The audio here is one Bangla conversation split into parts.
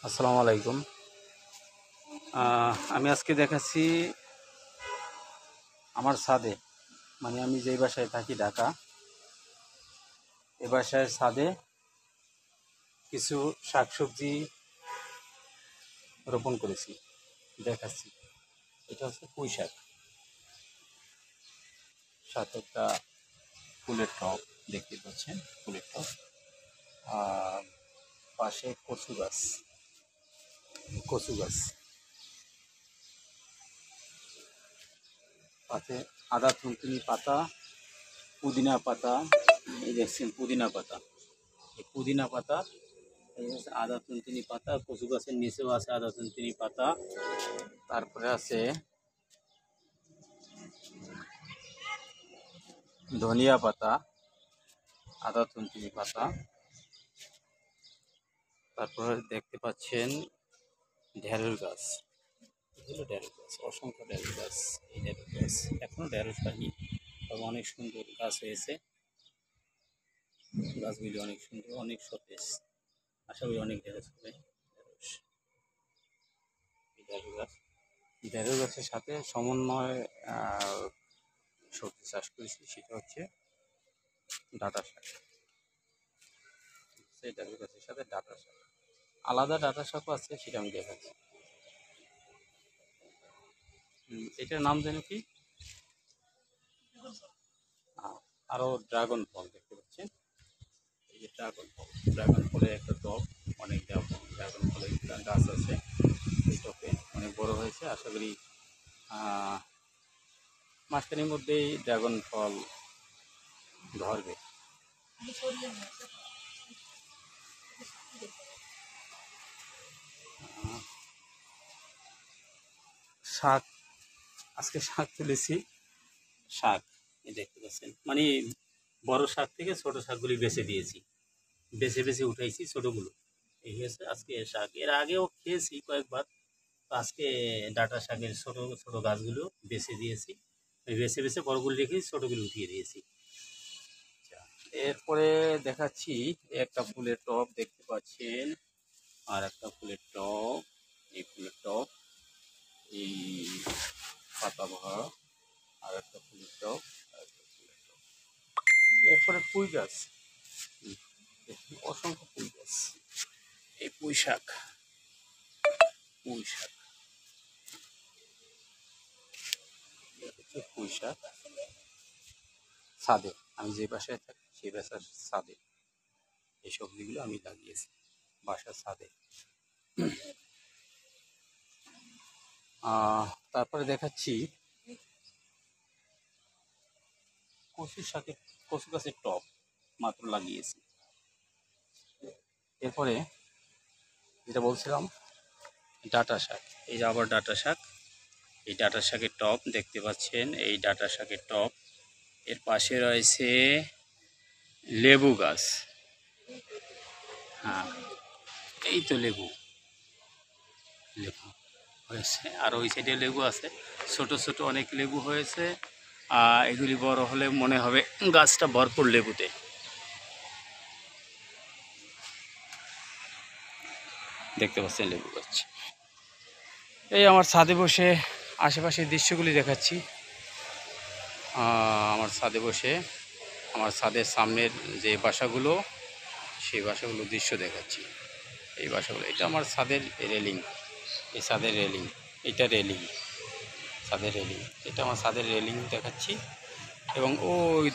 আসসালামু আলাইকুম। আমি আজকে দেখাচ্ছি আমার ছাদে, মানে আমি যেই বাসায় থাকি ঢাকা, এ বাসায় ছাদে কিছু শাকসবজি রোপণ করেছি, দেখাচ্ছি। এটা হচ্ছে পুঁই শাক, সাথে একটা ফুলের টব দেখতে পাচ্ছেন, ফুলের টব। আর পাশে কচু গাছ, পাশে আদা থুনথুনি পাতা, পুদিনা পাতা। এই দেখছেন পুদিনা পাতা, এই পুদিনা পাতা, এই হচ্ছে আদা থুনথুনি পাতা। কচু গাছের নিচেও আছে আদা থুনথুনি পাতা। তারপরে আছে ধনিয়া পাতা, আদা থুনথুনি পাতা। তারপরে দেখতে পাচ্ছেন ঢেঁড়স গাছ, এগুলো ঢেঁড়স গাছ, অসংখ্য ঢেঁড়স গাছ। এই ঢেঁড়স গাছ এখনো ঢেঁড়স হয়নি, তবে অনেক সুন্দর গাছ হয়েছে। গাছগুলি অনেক সুন্দর, অনেক সতেজ। আশা করি অনেক ঢেঁড়স হবে। ঢেঁড়স গাছ, ঢেঁড়স গাছের সাথে সমন্বয় সবজি চাষ করেছি, সেটা হচ্ছে ডাঁটা শাক। সেই ঢেঁড়স গাছের সাথে ডাঁটা শাক, আলাদা ডাঁটা শাকও আছে, সেটা আমি দেখাচ্ছি। এটার নাম যেন কি, আরও ড্রাগন ফল দেখতে পাচ্ছেন। এই যে ড্রাগন ফলের একটা টব, অনেক ড্রাগন ফলের গাছ আছে। এই টবে অনেক বড় হয়েছে, আশা করি মাসখানেক মধ্যেই ড্রাগন ফল ধরবে। শাক, আজকে শাক তুলেছি। শাক এই দেখতে পাচ্ছেন, মানে বড় শাক থেকে ছোট শাকগুলি বেছে দিয়েছি, বেছে উঠাইছি ছোটগুলো। এই হচ্ছে আজকে শাক। এর আগেও খেয়েছি কয়েকবার, তো আজকে ডাঁটা শাকের ছোট ছোট গাছগুলো বেছে দিয়েছি। ওই বেছে বড়গুলো রেখেছি, ছোটগুলো উঠিয়ে দিয়েছি। এরপরে দেখাচ্ছি একটা ফুলের টব দেখতে পাচ্ছেন, আর একটা ফুলের টব, এই ফুলের টব, এই পাতা ভরা আর একটা ফুলের টব, আর একটা ফুলের টব। এরপরে পুঁই গাছ, অসংখ্য পুঁই গাছ। এই পুঁই শাক, পুঁই শাক, পুঁই শাক ছাদে, আমি যে বাসায় থাকি সেই বাসার ছাদে এই সবজিগুলো আমি লাগিয়েছি, বাসার ছাদে। তারপরে দেখাচ্ছি কচু গাছের টব মাত্র লাগিয়েছি। এরপরে যেটা বলছিলাম ডাঁটা শাক, এই যে আবার ডাঁটা শাক, এই ডাঁটা শাকের টব দেখতে পাচ্ছেন, এই ডাঁটা শাকের টব। এর পাশে রয়েছে লেবু গাছ, হ্যাঁ এই তো লেবু হয়েছে, আর ওই সাইডে লেবু আছে, ছোট ছোট অনেক লেবু হয়েছে। এগুলি বড় হলে মনে হবে গাছটা ভরপুর লেবুতে। দেখতে পাচ্ছেন লেবু গাছ। এই আমার ছাদে বসে আশেপাশের দৃশ্যগুলি দেখাচ্ছি। আমার ছাদে বসে আমার ছাদের সামনের যে বাসাগুলো, সেই বাসাগুলোর দৃশ্য দেখাচ্ছি। এই বাসাগুলো, এটা আমার ছাদের রেলিং, এই ছাদের রেলিং, এটা রেলিং, ছাদের রেলিং, এটা আমার ছাদের রেলিং দেখাচ্ছি। এবং ওই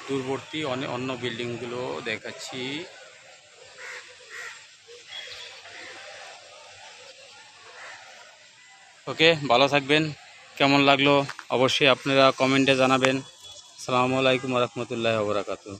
দূরবর্তী অন্য বিল্ডিংগুলো দেখাচ্ছি। ওকে, ভালো থাকবেন। কেমন লাগলো অবশ্যই আপনারা কমেন্টে জানাবেন। আসসালামু আলাইকুম ওয়া রাহমাতুল্লাহি ওয়া বারাকাতুহু।